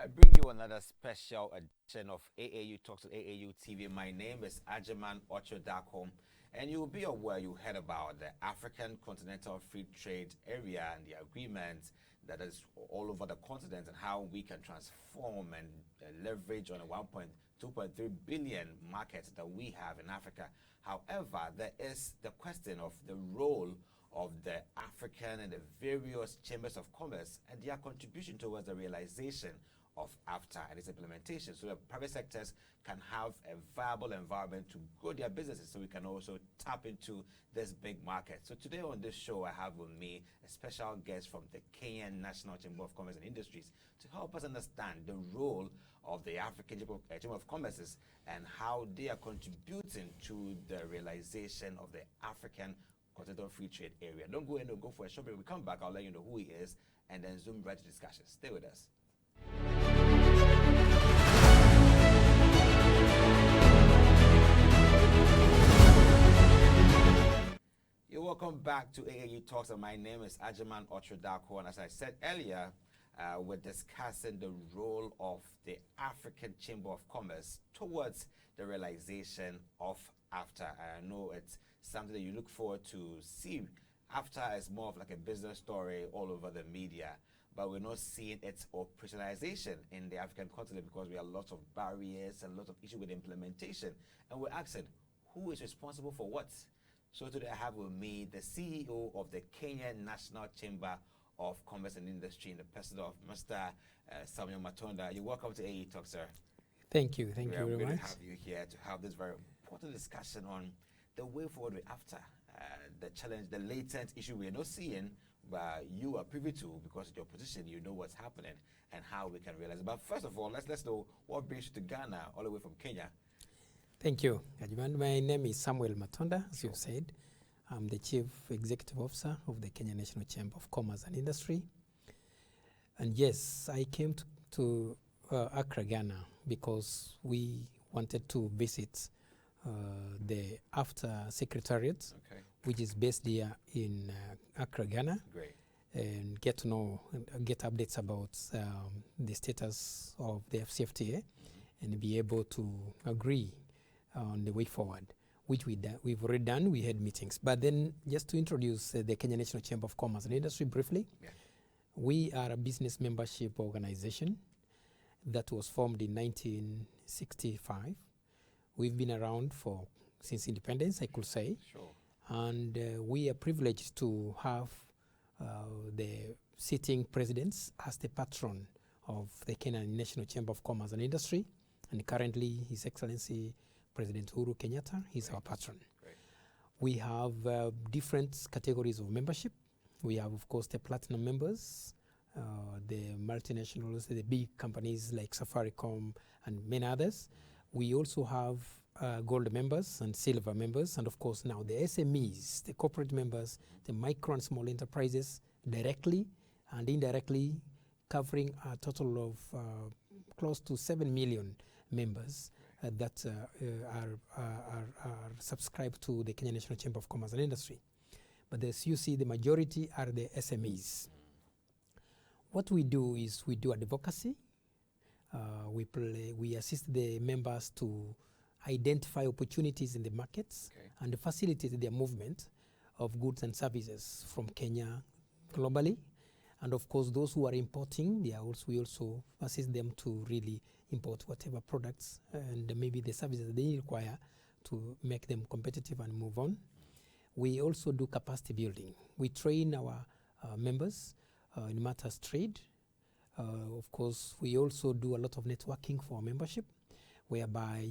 I bring you another special edition of AAU Talks on AAU TV. My name is Ajaman Ochodako, and you'll be aware you heard about the African Continental Free Trade Area and the agreement that is all over the continent and how we can transform and leverage on a 1.2.3 billion market that we have in Africa. However, there is the question of the role of the African and the various chambers of commerce and their contribution towards the realization of AFTA and its implementation, so that private sectors can have a viable environment to grow their businesses, so we can also tap into this big market. So today on this show, I have with me a special guest from the Kenyan National Chamber of Commerce and Industries to help us understand the role of the African Chamber of Commerce and how they are contributing to the realization of the African Continental Free Trade Area. Don't go in or go for a short break. We come back, I'll let you know who he is, and then zoom right to discussion. Stay with us. You're welcome back to AAU Talks, and my name is Ajaman Ochodako, and as I said earlier, we're discussing the role of the African Chamber of Commerce towards the realization of AFTA. I know it's something that you look forward to see. AFTA is more of like a business story all over the media, but we're not seeing its operationalization in the African continent because we have lots of barriers and lots of issues with implementation. And we're asking, who is responsible for what? So today I have with me the CEO of the Kenyan National Chamber of Commerce and Industry in the person of Mr. Samuel Matonda. You're welcome to AE Talk, sir. Thank you very much. We're going to have you here to have this very important discussion on the way forward with AFTA, the challenge, the latent issue we're not seeing, but you are privy to because of your position. You know what's happening and how we can realize it. But first of all, let's know what brings you to Ghana all the way from Kenya. Thank you, Ajiman. My name is Samuel Matonda, as you said. I'm the Chief Executive Officer of the Kenya National Chamber of Commerce and Industry. And yes, I came to Accra, Ghana, because we wanted to visit the AFTA Secretariat, which is based here in Accra, Ghana. Great. And get to know, get updates about the status of the FCFTA and be able to agree on the way forward, which we've already done. We had meetings. But then just to introduce the Kenya National Chamber of Commerce and Industry briefly, we are a business membership organization that was formed in 1965. We've been around since independence, I could say. Sure. And we are privileged to have the sitting presidents as the patron of the Kenya National Chamber of Commerce and Industry. And currently, His Excellency President Uhuru Kenyatta is our patron. Great. We have different categories of membership. We have, of course, the platinum members, the multinationals, the big companies like Safaricom and many others. We also have gold members and silver members, and of course now the SMEs, the corporate members, the micro and small enterprises, directly and indirectly, covering a total of close to 7 million members that are subscribed to the Kenya National Chamber of Commerce and Industry. But as you see, the majority are the SMEs. What we do is we do advocacy. We assist the members to identify opportunities in the markets and facilitate their movement of goods and services from Kenya globally. And of course, those who are importing, we also assist them to really import whatever products and maybe the services they require to make them competitive and move on. We also do capacity building. We train our members in matters trade. Of course, we also do a lot of networking for our membership, whereby,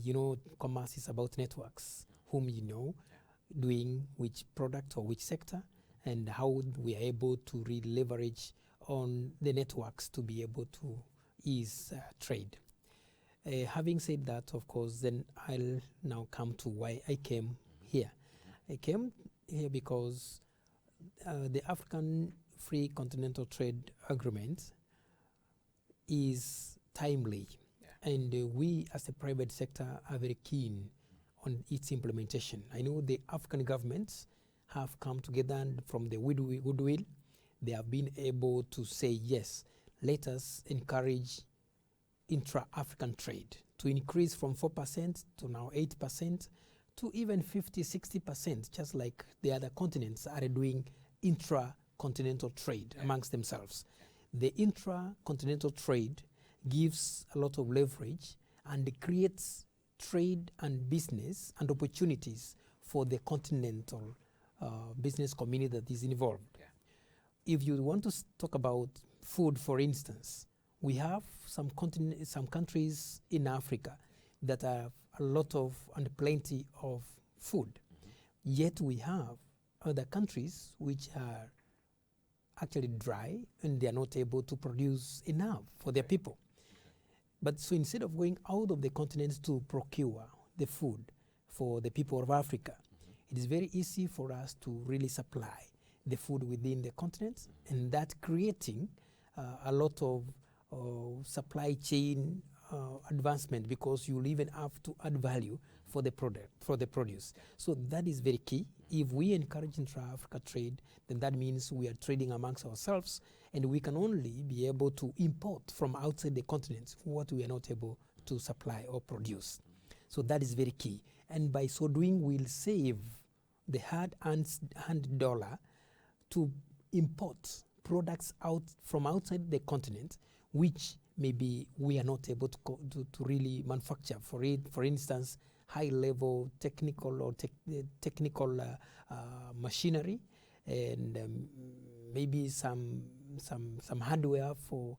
commerce is about networks, whom doing which product or which sector, and how we are able to really leverage on the networks to be able to ease trade. Having said that, of course, then I'll now come to why I came here. I came here because the African Free Continental Trade Agreement is timely, and we as a private sector are very keen on its implementation. I know the African governments have come together and from the goodwill, they have been able to say, yes, let us encourage intra-African trade to increase from 4% to now 8% to even 50, 60%, just like the other continents are doing intra-continental trade amongst themselves. The intra-continental trade gives a lot of leverage and creates trade and business and opportunities for the continental business community that is involved. If you want to talk about food, for instance, we have some countries in Africa that have a lot of and plenty of food. Yet we have other countries which are actually dry and they are not able to produce enough for their people. But so instead of going out of the continent to procure the food for the people of Africa, it is very easy for us to really supply the food within the continent, and that creating a lot of supply chain advancement, because you'll even have to add value for the product, for the produce. So that is very key. If we encourage intra-Africa trade, then that means we are trading amongst ourselves, and we can only be able to import from outside the continent what we are not able to supply or produce. So that is very key. And by so doing, we'll save the hard-earned dollar to import products out from outside the continent, which maybe we are not able to really manufacture. For instance, high-level technical or technical machinery, and maybe some hardware for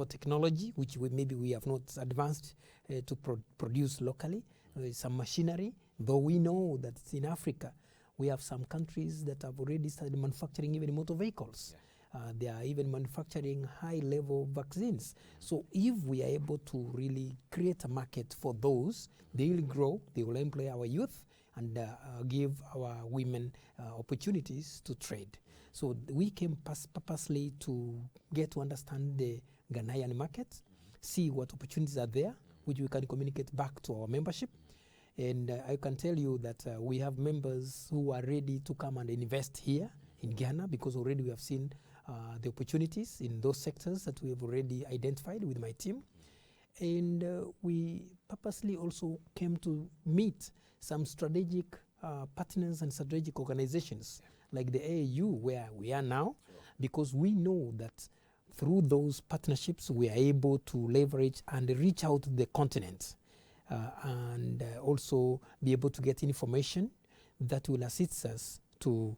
technology, which maybe we have not advanced to produce locally. Some machinery, though we know that in Africa we have some countries that have already started manufacturing even motor vehicles. They are even manufacturing high-level vaccines. So if we are able to really create a market for those, they will grow, they will employ our youth, and give our women opportunities to trade. So we came purposely to get to understand the Ghanaian market, see what opportunities are there, which we can communicate back to our membership. And I can tell you that we have members who are ready to come and invest here in Ghana, because already we have seen the opportunities in those sectors that we have already identified with my team. And we purposely also came to meet some strategic partners and strategic organizations like the AAU, where we are now, because we know that through those partnerships we are able to leverage and reach out to the continent. And also be able to get information that will assist us to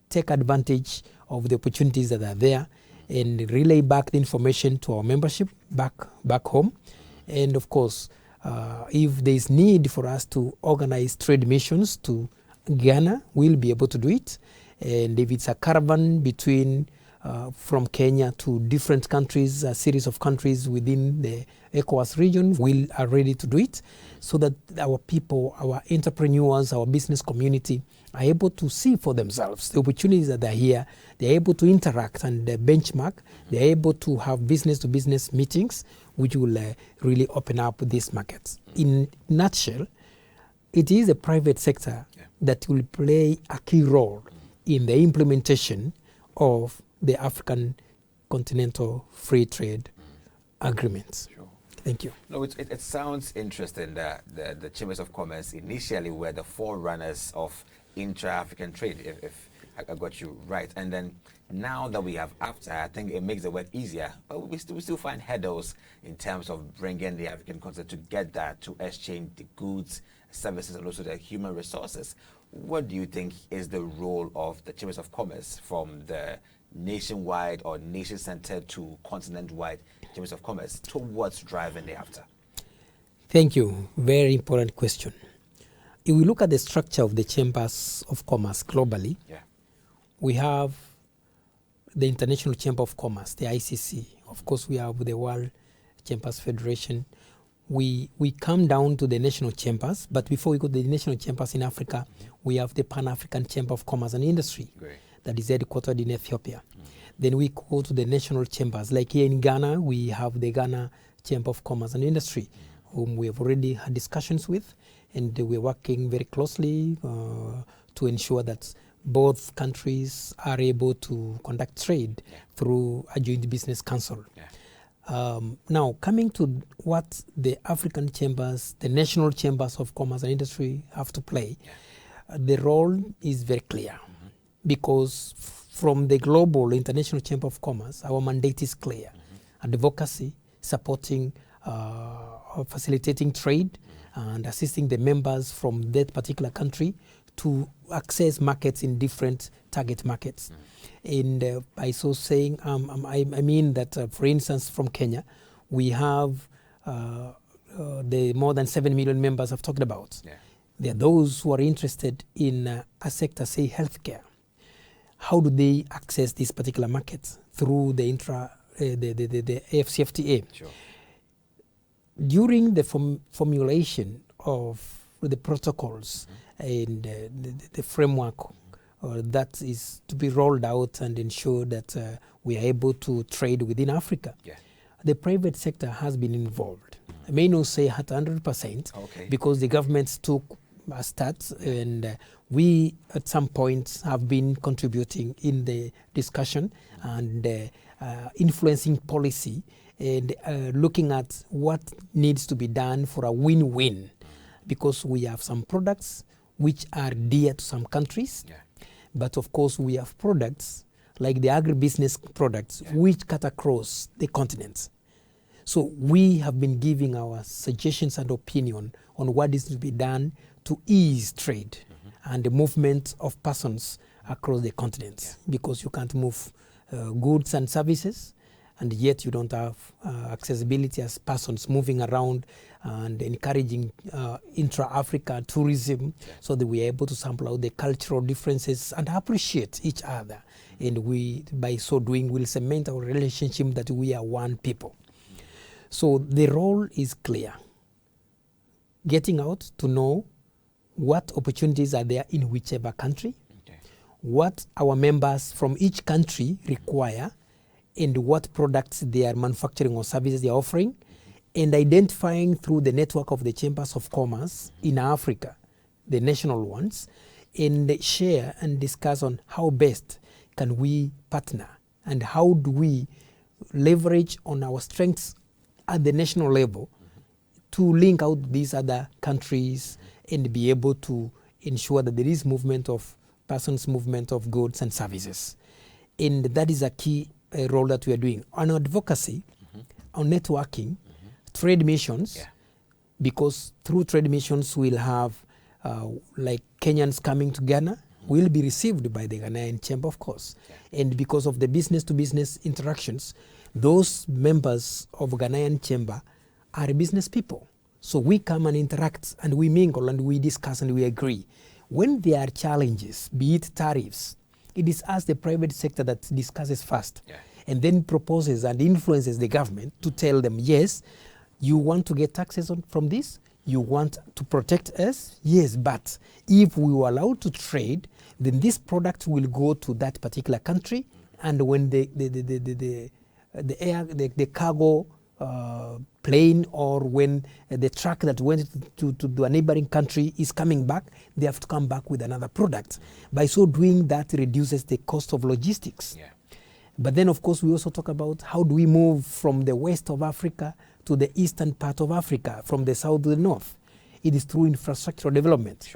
take advantage of the opportunities that are there and relay back the information to our membership back home. And of course, if there is need for us to organize trade missions to Ghana, we'll be able to do it. And if it's a caravan between from Kenya to different countries, a series of countries within the ECOWAS region, we are ready to do it, so that our people, our entrepreneurs, our business community are able to see for themselves the opportunities that are here. They're able to interact and benchmark. They're able to have business-to-business meetings, which will really open up these markets. In a nutshell, it is the private sector that will play a key role in the implementation of the African Continental Free Trade Agreements. Sure. Thank you. No, it sounds interesting that the Chambers of Commerce initially were the forerunners of intra-African trade, if I got you right. And then now that we have AFTA, I think it makes the work easier. But we still find hurdles in terms of bringing the African continent together to exchange the goods, services, and also the human resources. What do you think is the role of the Chambers of Commerce, from the nationwide or nation-centered to continent-wide Chambers of Commerce, towards driving the AFTA? Thank you. Very important question. If we look at the structure of the Chambers of Commerce globally, we have the International Chamber of Commerce, the ICC. Of course, we have the World Chambers Federation. We come down to the national chambers, but before we go to the national chambers in Africa, we have the Pan-African Chamber of Commerce and Industry. Great. That is headquartered in Ethiopia. Then we go to the national chambers. Like here in Ghana, we have the Ghana Chamber of Commerce and Industry, whom we have already had discussions with, and we're working very closely to ensure that both countries are able to conduct trade through a joint business council. Now, coming to what the African chambers, the national chambers of commerce and industry have to play, the role is very clear because from the global international chamber of commerce, our mandate is clear. Advocacy, supporting, facilitating trade, and assisting the members from that particular country to access markets in different target markets. And by so saying, I mean that, for instance, from Kenya, we have the more than 7 million members I've talked about. There are those who are interested in a sector, say healthcare. How do they access these particular markets? Through the the AFCFTA. Sure. During the formulation of the protocols and the framework that is to be rolled out and ensure that we are able to trade within Africa, the private sector has been involved. I may not say at 100% because the governments took a start and we at some point have been contributing in the discussion and influencing policy and looking at what needs to be done for a win-win, because we have some products which are dear to some countries, but of course we have products like the agribusiness products which cut across the continent. So we have been giving our suggestions and opinion on what is to be done to ease trade and the movement of persons across the continent, because you can't move goods and services and yet you don't have accessibility as persons moving around and encouraging intra-Africa tourism so that we are able to sample out the cultural differences and appreciate each other. And we, by so doing, will cement our relationship that we are one people. So the role is clear. Getting out to know what opportunities are there in whichever country, what our members from each country require, and what products they are manufacturing or services they are offering, and identifying through the network of the chambers of commerce in Africa, the national ones, and share and discuss on how best can we partner and how do we leverage on our strengths at the national level to link out these other countries and be able to ensure that there is movement of persons, movement of goods and services. And that is a key role that we are doing. On advocacy, on networking, trade missions, because through trade missions we'll have like Kenyans coming to Ghana, will be received by the Ghanaian Chamber, of course. And because of the business-to-business interactions, those members of Ghanaian Chamber are business people. So we come and interact and we mingle and we discuss and we agree. When there are challenges, be it tariffs, it is us, the private sector, that discusses first and then proposes and influences the government to tell them, yes, you want to get taxes from this? You want to protect us? Yes, but if we were allowed to trade, then this product will go to that particular country, and when the cargo plane or when the truck that went to a neighboring country is coming back, they have to come back with another product. By so doing, that reduces the cost of logistics. But then, of course, we also talk about how do we move from the west of Africa to the eastern part of Africa, from the south to the north. It is through infrastructural development.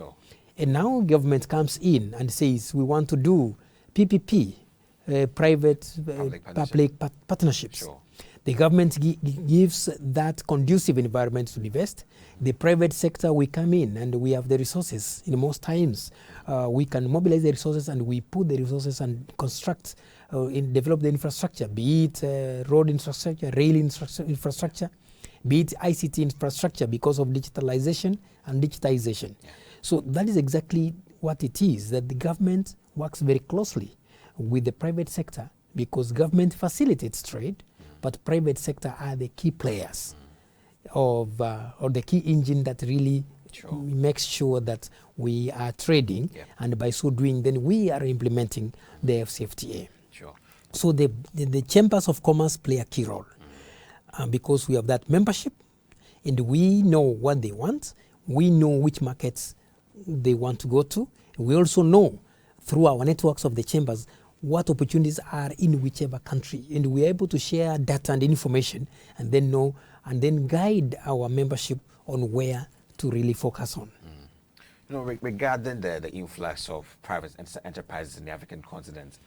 And now government comes in and says, we want to do PPP, private-public partnerships. The government gives that conducive environment to invest. The private sector, we come in and we have the resources. In most times, we can mobilize the resources and we put the resources and construct, develop the infrastructure, be it road infrastructure, rail infrastructure, be it ICT infrastructure because of digitalization and digitization. So that is exactly what it is, that the government works very closely with the private sector because government facilitates trade, but private sector are the key players of or the key engine that really makes sure that we are trading, and by so doing, then we are implementing the FCFTA. So the chambers of commerce play a key role because we have that membership, and we know what they want. We know which markets they want to go to. We also know through our networks of the chambers what opportunities are in whichever country, and we're able to share data and information and then know and then guide our membership on where to really focus on. You know, regarding the influx of private enterprises in the African continent,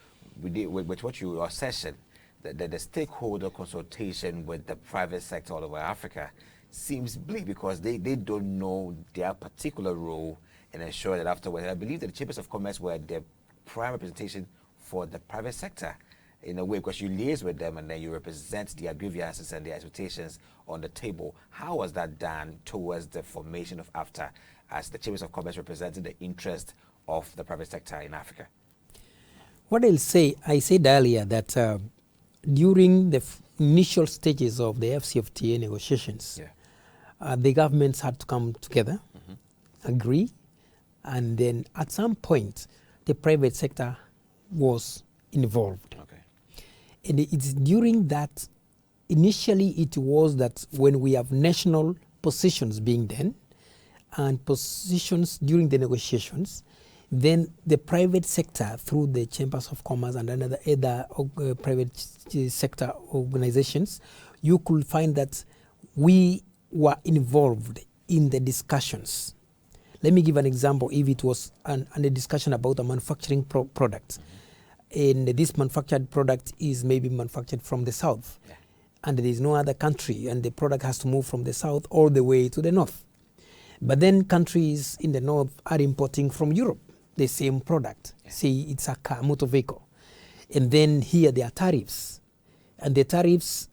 with what your session, the stakeholder consultation with the private sector all over Africa seems bleak because they don't know their particular role in ensuring that afterwards. I believe that the Chambers of Commerce were the prime representation for the private sector in a way, because you liaise with them and then you represent their grievances and their expectations on the table. How was that done towards the formation of AFTA as the Chambers of Commerce representing the interest of the private sector in Africa? What I'll say, I said earlier that during the initial stages of the FCFTA negotiations, the governments had to come together, agree, and then at some point the private sector was involved. And it's during that, initially it was that when we have national positions being done and positions during the negotiations, then the private sector through the Chambers of Commerce and other private sector organizations, you could find that we were involved in the discussions. Let me give an example. If it was a discussion about a manufacturing product, and this manufactured product is maybe manufactured from the south, and there is no other country, and the product has to move from the south all the way to the north. But then countries in the north are importing from Europe the same product. Say it's a car, motor vehicle. And then here there are tariffs, and the tariffs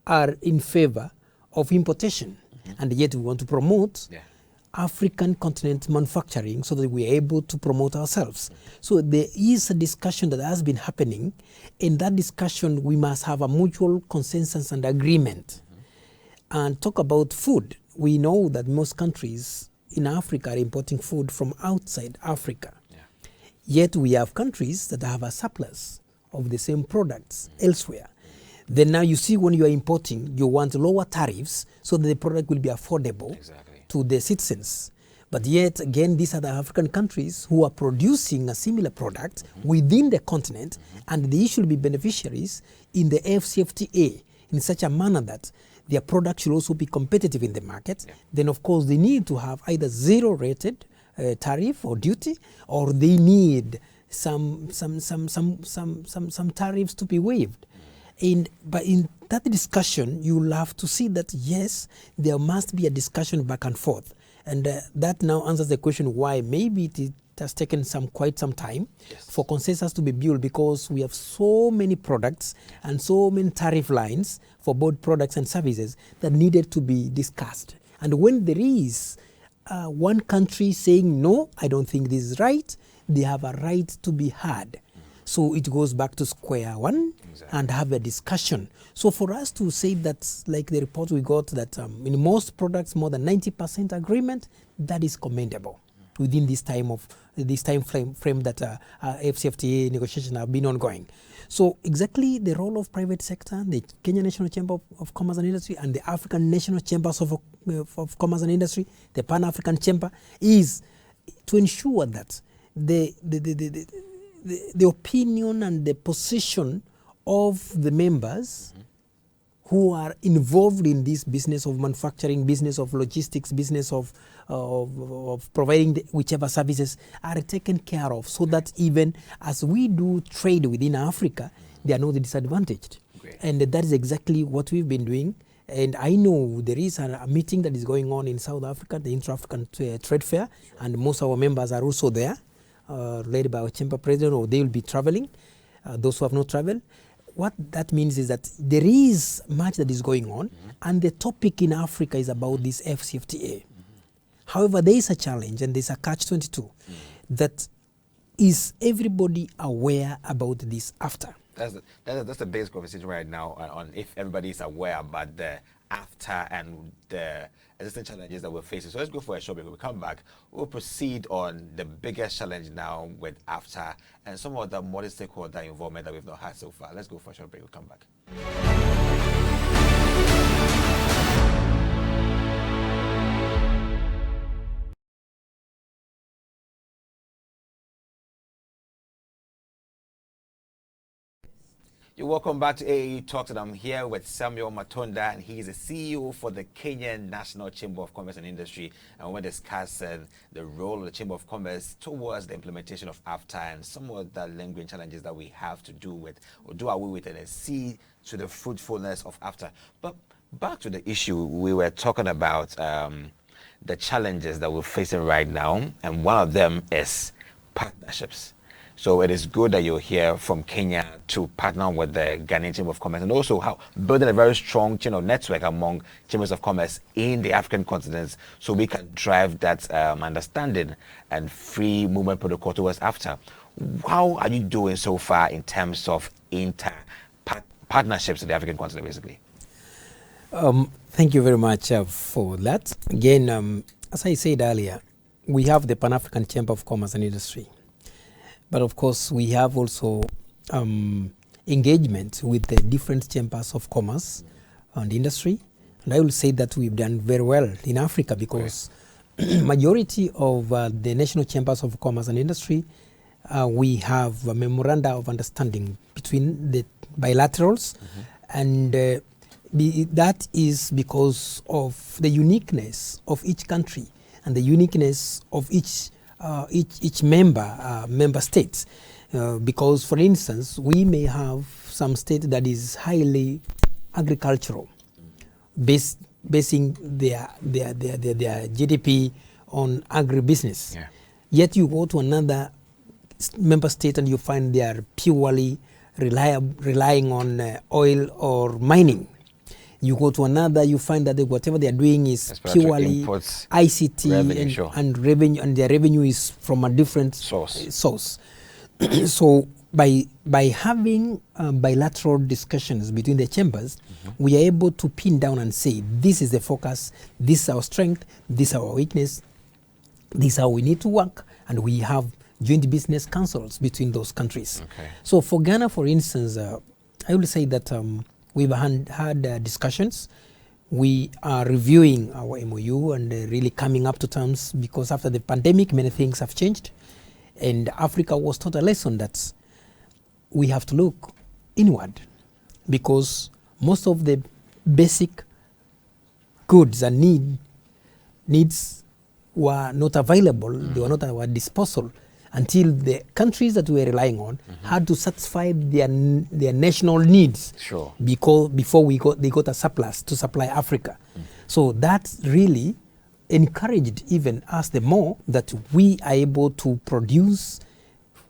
are in favor of importation. And yet we want to promote African continent manufacturing so that we are able to promote ourselves. So there is a discussion that has been happening. In that discussion, we must have a mutual consensus and agreement. And talk about food. We know that most countries in Africa are importing food from outside Africa. Yet we have countries that have a surplus of the same products elsewhere. Then now you see when you are importing, you want lower tariffs so that the product will be affordable to the citizens. But yet again, these are the African countries who are producing a similar product within the continent, and they should be beneficiaries in the AFCFTA in such a manner that their product should also be competitive in the market. Then of course they need to have either zero rated tariff or duty, or they need some tariffs to be waived. But in that discussion, you'll have to see that, yes, there must be a discussion back and forth. And that now answers the question why maybe it has taken quite some time for consensus to be built, because we have so many products and so many tariff lines for both products and services that needed to be discussed. And when there is one country saying, no, I don't think this is right, they have a right to be heard. So it goes back to square one and have a discussion. So for us to say that, like the report we got, that in most products more than 90% agreement, that is commendable within this time frame that FCFTA negotiations have been ongoing. So exactly the role of private sector, the Kenya National Chamber of Commerce and Industry, and the African National Chambers of Commerce and Industry, the Pan-African Chamber, is to ensure that the opinion and the position of the members who are involved in this business of manufacturing, business of logistics, business of providing whichever services are taken care of, so that even as we do trade within Africa, they are not disadvantaged. And that is exactly what we've been doing. And I know there is a meeting that is going on in South Africa, the Inter-African Trade Fair, and most of our members are also there, led by our chamber president, or they will be traveling, those who have not traveled. What that means is that there is much that is going on, and the topic in Africa is about this FCFTA. However, there is a challenge, and there's a catch-22, that is everybody aware about this after? That's the basic conversation right now on if everybody is aware about the after and the existing challenges that we're facing. So let's go for a short break. When we come back, we'll proceed on the biggest challenge now with after and some of the modest stakeholder involvement that we've not had so far. Let's go for a short break. We'll come back. You're welcome back to AAU Talks, and I'm here with Samuel Matonda, and he's the CEO for the Kenyan National Chamber of Commerce and Industry, and we're discussing the role of the Chamber of Commerce towards the implementation of AFTA and some of the lingering challenges that we have to do with, or do away with, and see to the fruitfulness of AFTA. But back to the issue, we were talking about the challenges that we're facing right now, and one of them is partnerships. So it is good that you're here from Kenya to partner with the Ghanaian Chamber of Commerce, and also how building a very strong network among chambers of commerce in the African continent, so we can drive that understanding and free movement protocol towards AFTA. How are you doing so far in terms of partnerships in the African continent, basically? Thank you very much for that. Again, as I said earlier, we have the Pan-African Chamber of Commerce and Industry. But of course, we have also engagement with the different chambers of commerce and industry. And I will say that we've done very well in Africa because majority of the national chambers of commerce and industry, we have a memoranda of understanding between the bilaterals. And that is because of the uniqueness of each country and the uniqueness of each member states, because for instance we may have some state that is highly agricultural, basing their GDP on agribusiness. Yet you go to another member state and you find they are purely relying on oil or mining. You go to another, you find that whatever they are doing is purely imports, ICT revenue, and revenue, and their revenue is from a different source. So by having bilateral discussions between the chambers, we are able to pin down and say, this is the focus, this is our strength, this is our weakness, this is how we need to work, and we have joint business councils between those countries. So for Ghana, for instance, I will say that we've had discussions. We are reviewing our MOU and really coming up to terms, because after the pandemic, many things have changed. And Africa was taught a lesson that we have to look inward, because most of the basic goods and needs were not available. They were not at our disposal until the countries that we were relying on had to satisfy their national needs before they got a surplus to supply Africa. So that really encouraged even us the more that we are able to produce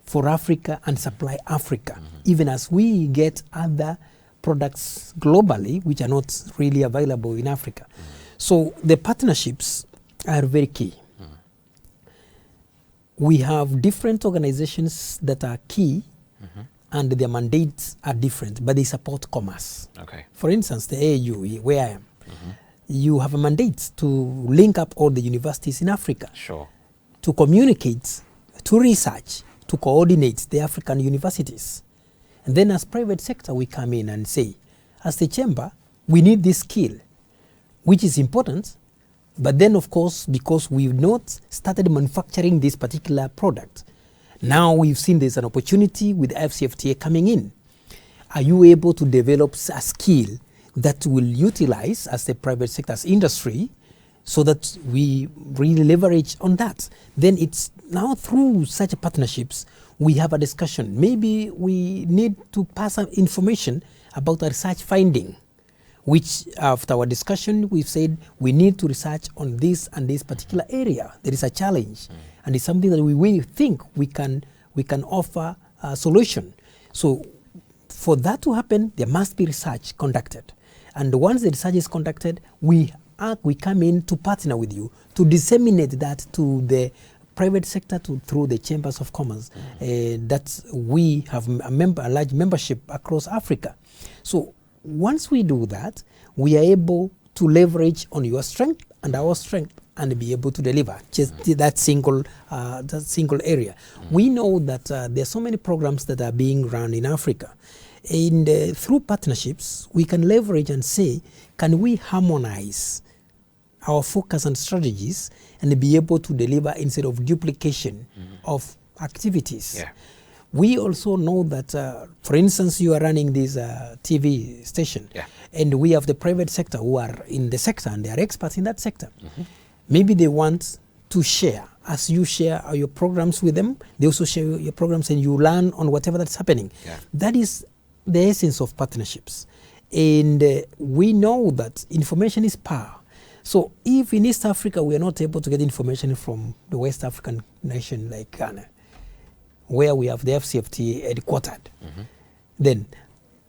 for Africa and supply Africa, even as we get other products globally which are not really available in Africa. So the partnerships are very key. We have different organizations that are key, and their mandates are different, but they support commerce. For instance, the AAU, where I am, you have a mandate to link up all the universities in Africa, to communicate, to research, to coordinate the African universities. And then as private sector, we come in and say, as the chamber, we need this skill, which is important. But then, of course, because we've not started manufacturing this particular product, now we've seen there's an opportunity with FCFTA coming in. Are you able to develop a skill that will utilize as the private sector's industry, so that we really leverage on that? Then it's now through such partnerships, we have a discussion. Maybe we need to pass on information about a research finding, which after our discussion, we've said we need to research on this and this particular area. There is a challenge, and it's something that we think we can offer a solution. So for that to happen, there must be research conducted. And once the research is conducted, we come in to partner with you to disseminate that to the private sector through the chambers of commerce. That we have a large membership across Africa. So once we do that, we are able to leverage on your strength and our strength and be able to deliver just that single area. We know that there are so many programs that are being run in Africa. And through partnerships, we can leverage and say, can we harmonize our focus and strategies and be able to deliver instead of duplication of activities? We also know that, for instance, you are running this TV station, and we have the private sector who are in the sector and they are experts in that sector. Maybe they want to share. As you share your programs with them, they also share your programs and you learn on whatever that's happening. That is the essence of partnerships. And we know that information is power. So if in East Africa we are not able to get information from the West African nation like Ghana, where we have the FCFTA headquartered, then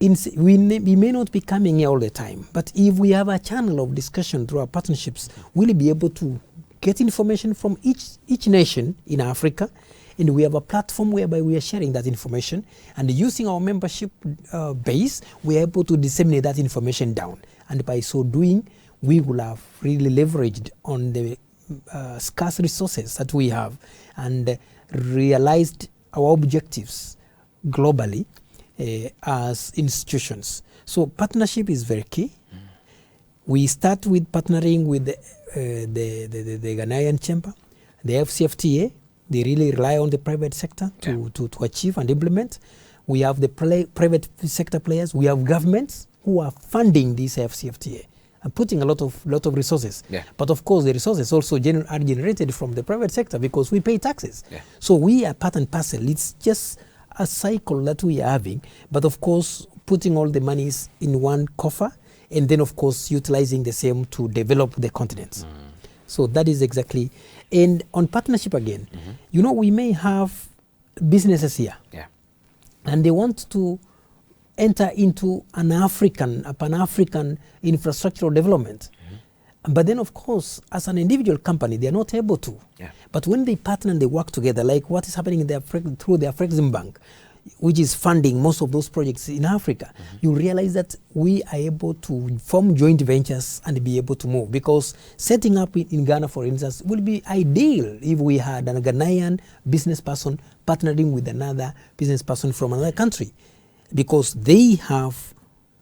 we may not be coming here all the time. But if we have a channel of discussion through our partnerships, we'll be able to get information from each nation in Africa, and we have a platform whereby we are sharing that information, and using our membership base, we are able to disseminate that information down. And by so doing, we will have really leveraged on the scarce resources that we have and realized our objectives globally as institutions. So partnership is very key. We start with partnering with the Ghanaian Chamber, the FCFTA. They really rely on the private sector to achieve and implement. We have the private sector players. We have governments who are funding this FCFTA and putting a lot of resources. But of course, the resources also are generated from the private sector because we pay taxes. So we are part and parcel. It's just a cycle that we are having. But of course, putting all the monies in one coffer, and then of course utilizing the same to develop the continents. So that is exactly. And on partnership again, you know, we may have businesses here, and they want to enter into a pan-African infrastructural development. But then of course, as an individual company, they are not able to. But when they partner and they work together, like what is happening through the Afrexim Bank, which is funding most of those projects in Africa, you realize that we are able to form joint ventures and be able to move. Because setting up in Ghana, for instance, would be ideal if we had a Ghanaian business person partnering with another business person from another country. Because they have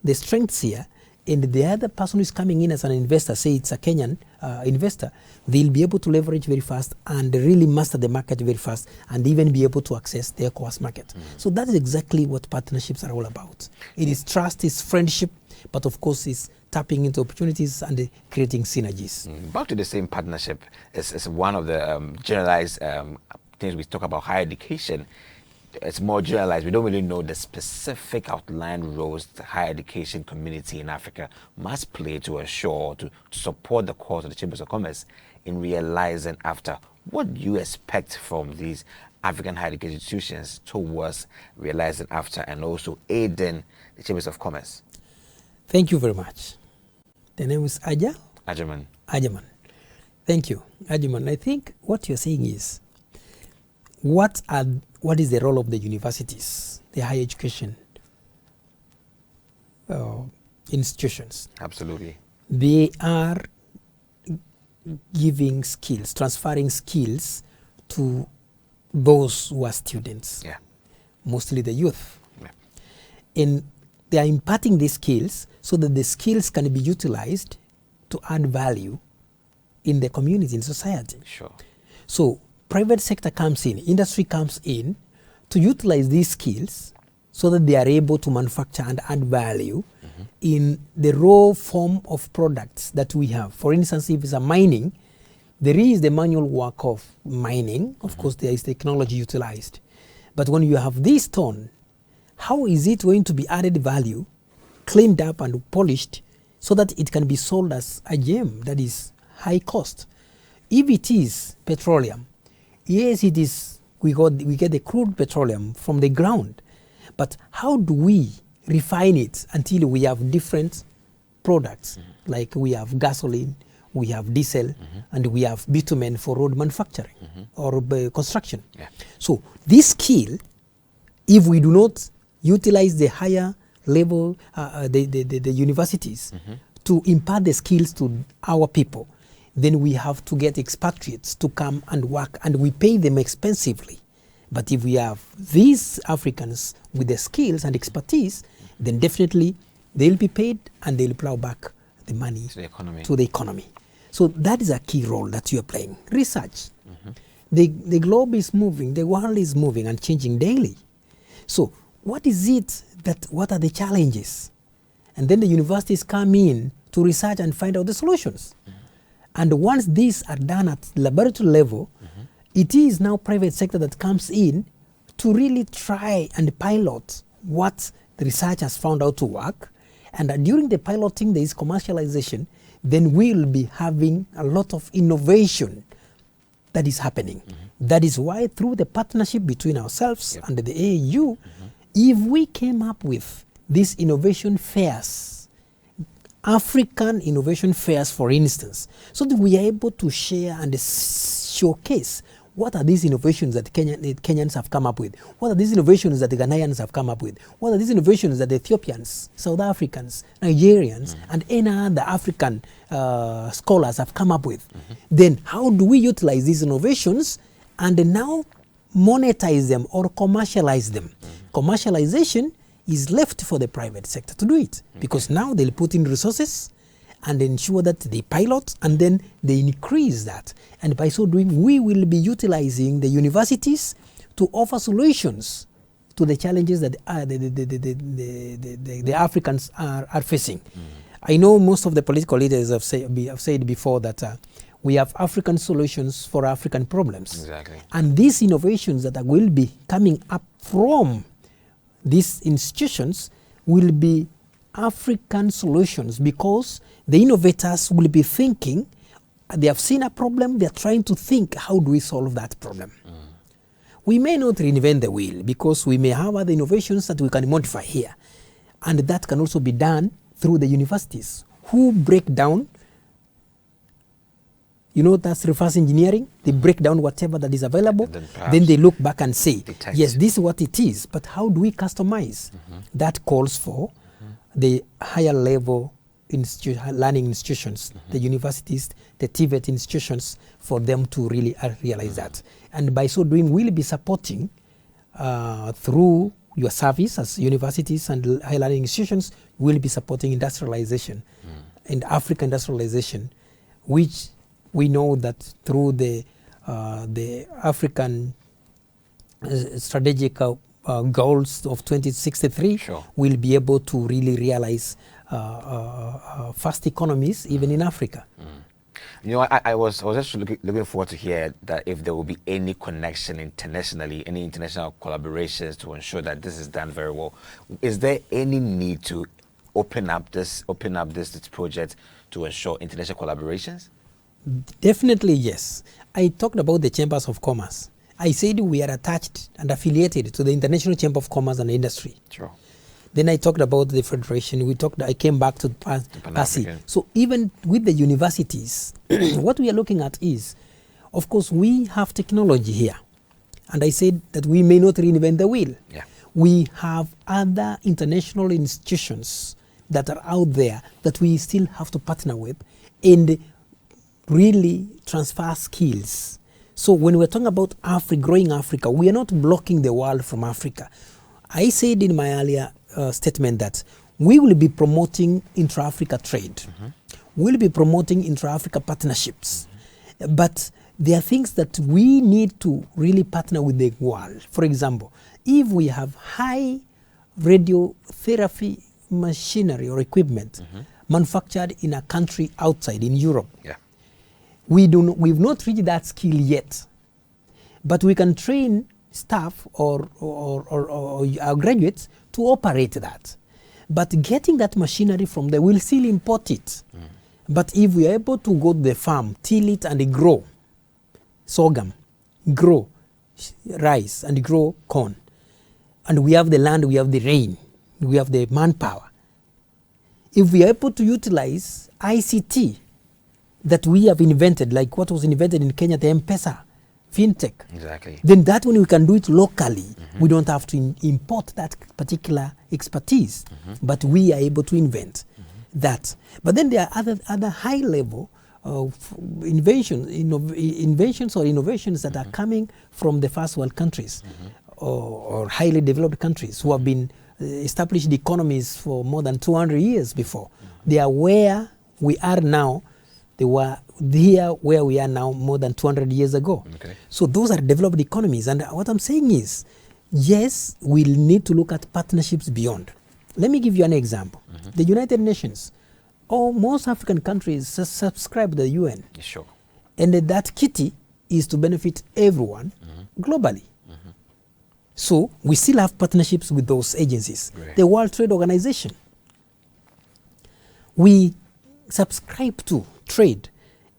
the strengths here, and the other person who is coming in as an investor, say it's a Kenyan investor, they'll be able to leverage very fast and really master the market very fast and even be able to access the ECOWAS market. So that is exactly what partnerships are all about. It is trust, it's friendship, but of course it's tapping into opportunities and creating synergies. Back to the same partnership, is one of the generalized things we talk about higher education. It's more generalized. We don't really know the specific outlined roles the higher education community in Africa must play to assure, to support the cause of the Chambers of Commerce in realizing after. What do you expect from these African higher education institutions towards realizing after and also aiding the Chambers of Commerce? Thank you very much. The name is Ajaman. Thank you, Ajaman. I think what you're saying is, what is the role of the universities, the higher education institutions? Absolutely. They are giving skills, transferring skills to those who are students, mostly the youth. And they are imparting these skills so that the skills can be utilized to add value in the community, in society. So private sector comes in, industry comes in to utilize these skills so that they are able to manufacture and add value in the raw form of products that we have. For instance, if it's a mining, there is the manual work of mining. Of course, there is technology utilized. But when you have this stone, how is it going to be added value, cleaned up and polished so that it can be sold as a gem that is high cost? If it is petroleum, yes, it is. We get the crude petroleum from the ground, but how do we refine it until we have different products? Like we have gasoline, we have diesel, and we have bitumen for road manufacturing or construction. So this skill, if we do not utilize the higher level, the universities to impart the skills to our people, then we have to get expatriates to come and work, and we pay them expensively. But if we have these Africans with the skills and expertise, then definitely they'll be paid and they'll plow back the money to the economy. So that is a key role that you are playing. Research. The globe is moving, the world is moving and changing daily. So what is it what are the challenges? And then the universities come in to research and find out the solutions. And once these are done at laboratory level, it is now private sector that comes in to really try and pilot what the research has found out to work. And during the piloting, there is commercialization. Then we'll be having a lot of innovation that is happening. That is why through the partnership between ourselves and the AAU, if we came up with these innovation fairs, African innovation fairs, for instance, so that we are able to share and showcase what are these innovations that Kenyans have come up with? What are these innovations that the Ghanaians have come up with? What are these innovations that the Ethiopians, South Africans, Nigerians, and any other African scholars have come up with? Then how do we utilize these innovations and now monetize them or commercialize them? Commercialization is left for the private sector to do it, because now they'll put in resources and ensure that they pilot, and then they increase that. And by so doing, we will be utilizing the universities to offer solutions to the challenges that the Africans are facing. I know most of the political leaders have said before that we have African solutions for African problems. Exactly. And these innovations that will be coming up from these institutions will be African solutions, because the innovators will be thinking, they have seen a problem, they are trying to think, how do we solve that problem? We may not reinvent the wheel, because we may have other innovations that we can modify here. And that can also be done through the universities, who break down, that's reverse engineering. They break down whatever that is available. Then they look back and say, yes, this is what it is, but how do we customize? That calls for the higher level learning institutions, the universities, the TVET institutions, for them to really realize that. And by so doing, we'll be supporting through your service as universities and higher learning institutions, we'll be supporting industrialization and African industrialization, which we know that through the African strategic goals of 2063, we'll be able to really realize fast economies even in Africa. I was just looking forward to hear that if there will be any connection internationally, any international collaborations to ensure that this is done very well. Is there any need to open up this project to ensure international collaborations? Definitely yes. I talked about the chambers of commerce. I said we are attached and affiliated to the International Chamber of Commerce and Industry. Sure. Then I talked about the federation. I came back to PACCI. So even with the universities, what we are looking at is, of course, we have technology here. And I said that we may not reinvent the wheel. Yeah. We have other international institutions that are out there that we still have to partner with and really transfer skills. So when we're talking about growing Africa, we are not blocking the world from Africa. I said in my earlier statement that we will be promoting intra-Africa trade. We'll be promoting intra-Africa partnerships. But there are things that we need to really partner with the world. For example, if we have high radiotherapy machinery or equipment manufactured in a country outside, in Europe, we've not reached that skill yet. But we can train staff or our graduates to operate that. But getting that machinery from there, we'll still import it. But if we are able to go to the farm, till it and grow sorghum, grow rice and grow corn, and we have the land, we have the rain, we have the manpower. If we are able to utilize ICT that we have invented, like what was invented in Kenya, the M-Pesa, fintech. Exactly. Then that one we can do it locally. We don't have to import that particular expertise, but we are able to invent that. But then there are other high level of inventions or innovations that are coming from the first world countries or highly developed countries who have been established economies for more than 200 years before. They are where we are now. They were here where we are now more than 200 years ago. So those are developed economies. And what I'm saying is, yes, we'll need to look at partnerships beyond. Let me give you an example. The United Nations, most African countries subscribe to the UN. Sure. And that kitty is to benefit everyone globally. So we still have partnerships with those agencies. Great. The World Trade Organization, we subscribe to trade,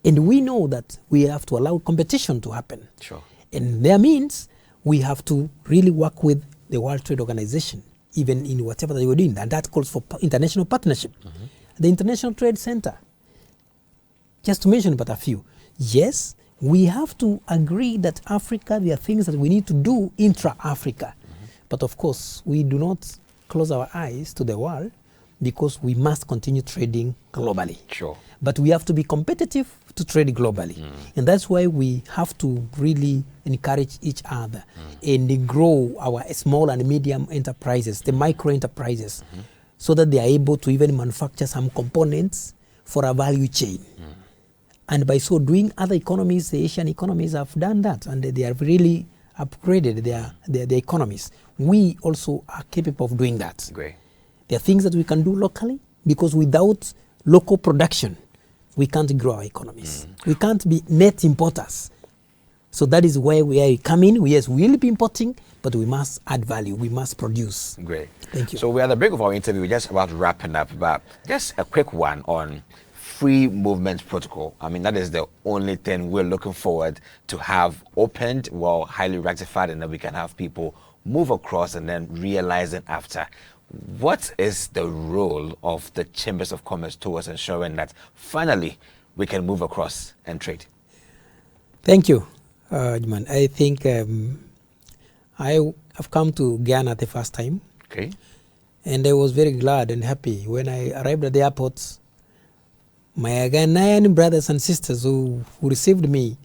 and we know that we have to allow competition to happen. Sure. And that means we have to really work with the World Trade Organization, even in whatever that we're doing, and that calls for international partnership. The International Trade Center, just to mention but a few. Yes, we have to agree that Africa, there are things that we need to do intra-Africa. But of course, we do not close our eyes to the world because we must continue trading globally. Sure. But we have to be competitive to trade globally. And that's why we have to really encourage each other and grow our small and medium enterprises, the micro enterprises, so that they are able to even manufacture some components for a value chain. And by so doing, other economies, the Asian economies have done that, and they have really upgraded their economies. We also are capable of doing that. Great. There are things that we can do locally, because without local production, we can't grow our economies. We can't be net importers. So that is where we come in. Yes, we will be importing, but we must add value. We must produce. Great. Thank you. So we're at the break of our interview. We're just about wrapping up, but just a quick one on free movement protocol. I mean, that is the only thing we're looking forward to have opened, well, highly rectified, and then we can have people move across and then realize it after. What is the role of the Chambers of Commerce towards ensuring that finally we can move across and trade? Thank you, Juman. I think I have come to Ghana the first time. Okay. And I was very glad and happy when I arrived at the airport. My Ghanaian brothers and sisters who received me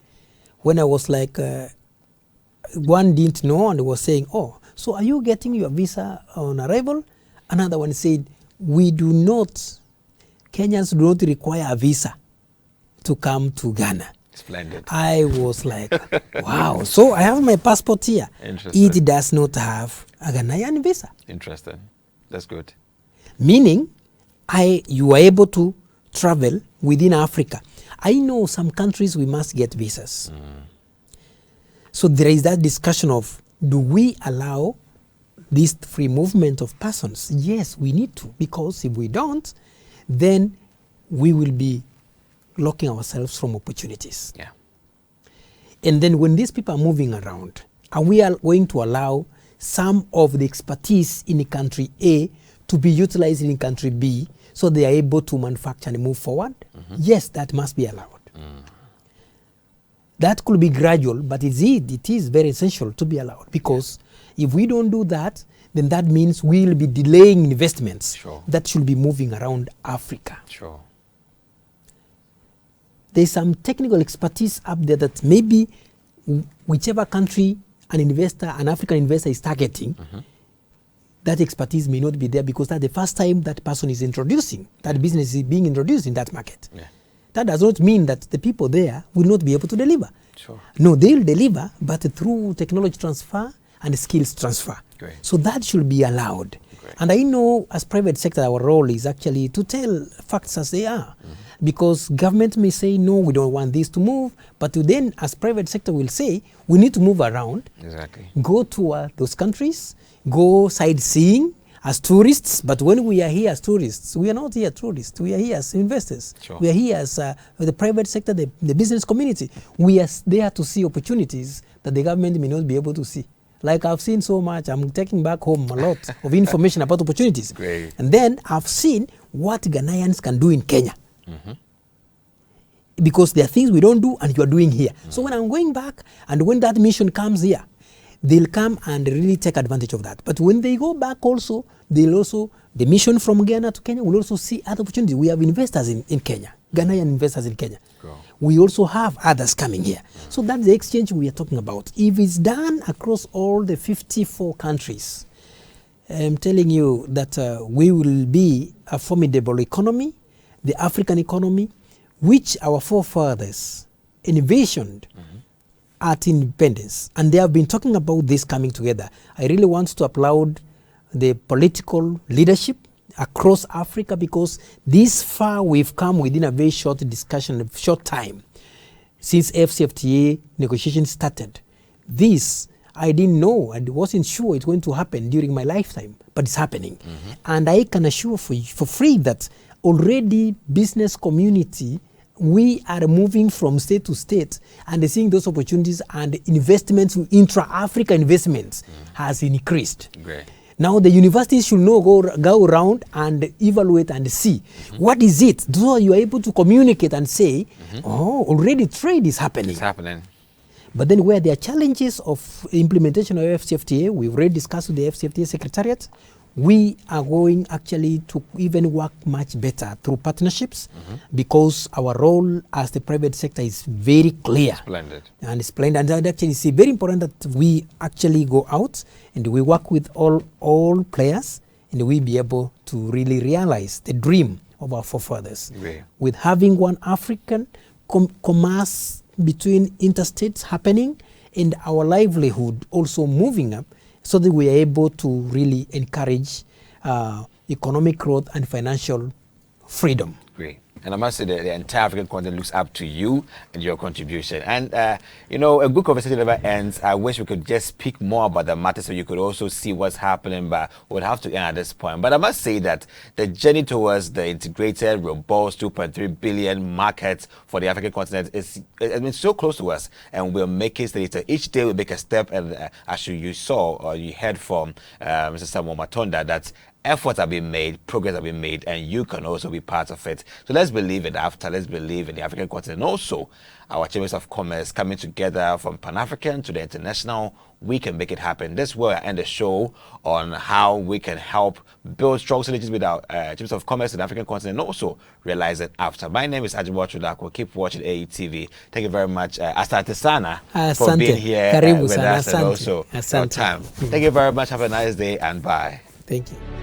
when I was like, one didn't know and was saying, oh, so are you getting your visa on arrival? Another one said, we do not, Kenyans do not require a visa to come to Ghana. Splendid. I was like, wow. So I have my passport here. Interesting. It does not have a Ghanaian visa. Interesting. That's good. Meaning, you are able to travel within Africa. I know some countries we must get visas. So there is that discussion of, do we allow this free movement of persons? Yes, we need to, because if we don't, then we will be locking ourselves from opportunities. Yeah. And then when these people are moving around, are we going to allow some of the expertise in country A to be utilized in country B so they are able to manufacture and move forward? Yes, that must be allowed. That could be gradual, but it is very essential to be allowed, because if we don't do that, then that means we'll be delaying investments that should be moving around Africa. Sure. There's some technical expertise up there that maybe whichever country an African investor is targeting, that expertise may not be there, because that's the first time that person is introducing, that business is being introduced in that market. Yeah. That does not mean that the people there will not be able to deliver. Sure. No, they'll deliver, but through technology transfer and skills transfer. Great. So that should be allowed. Great. And I know as private sector, our role is actually to tell facts as they are. Because government may say, no, we don't want this to move, but then as private sector will say, we need to move around. Exactly. Go to those countries, go sightseeing as tourists, but when we are here as tourists, we are not here tourists, we are here as investors. Sure. We are here as the private sector, the business community. We are there to see opportunities that the government may not be able to see. Like I've seen so much, I'm taking back home a lot of information about opportunities. Great. And then I've seen what Ghanaians can do in Kenya. Because there are things we don't do and you are doing here. So when I'm going back, and when that mission comes here, they'll come and really take advantage of that. But when they go back also, the mission from Ghana to Kenya will also see other opportunities. We have investors in Kenya, Ghanaian investors in Kenya. Cool. We also have others coming here. So that's the exchange we are talking about. If it's done across all the 54 countries, I'm telling you that we will be a formidable economy, the African economy, which our forefathers envisioned at independence, and they have been talking about this coming together. I really want to applaud the political leadership across Africa, because this far we've come within a very short discussion, a short time since AfCFTA negotiations started. This I didn't know and wasn't sure it's going to happen during my lifetime, but it's happening. And I can assure for free that already business community, we are moving from state to state and seeing those opportunities, and investments, intra-Africa investments has increased. Great. Now the universities should know, go around and evaluate and see what is it. So you are able to communicate and say, oh, already trade is happening. It's happening. But then where there are challenges of implementation of AfCFTA, we've already discussed with the AfCFTA Secretariat, we are going actually to even work much better through partnerships, because our role as the private sector is very clear. Splendid. And splendid. And actually it's very important that we actually go out and we work with all players, and we be able to really realize the dream of our forefathers. Great. With having one African commerce between interstates happening, and our livelihood also moving up, so that we are able to really encourage economic growth and financial freedom. Great. And I must say that the entire African continent looks up to you and your contribution. And, you know, a good conversation never ends. I wish we could just speak more about the matter so you could also see what's happening, but we'll have to end at this point. But I must say that the journey towards the integrated, robust 2.3 billion market for the African continent is so close to us, and we'll make it steady. So each day we make a step, and as you saw or you heard from Mr. Samuel Matonda, that efforts have been made, progress have been made, and you can also be part of it. So let's believe in AfTA, let's believe in the African continent. Also, our chambers of commerce coming together from Pan-African to the international, we can make it happen. This will end the show on how we can help build strong synergies with our chambers of commerce in the African continent, and also realize it AfTA. My name is Ajaman Ochodako. Keep watching AAU TV. Thank you very much, Asante Sana, for being here with us, and also your time. Thank you very much. Have a nice day, and bye. Thank you.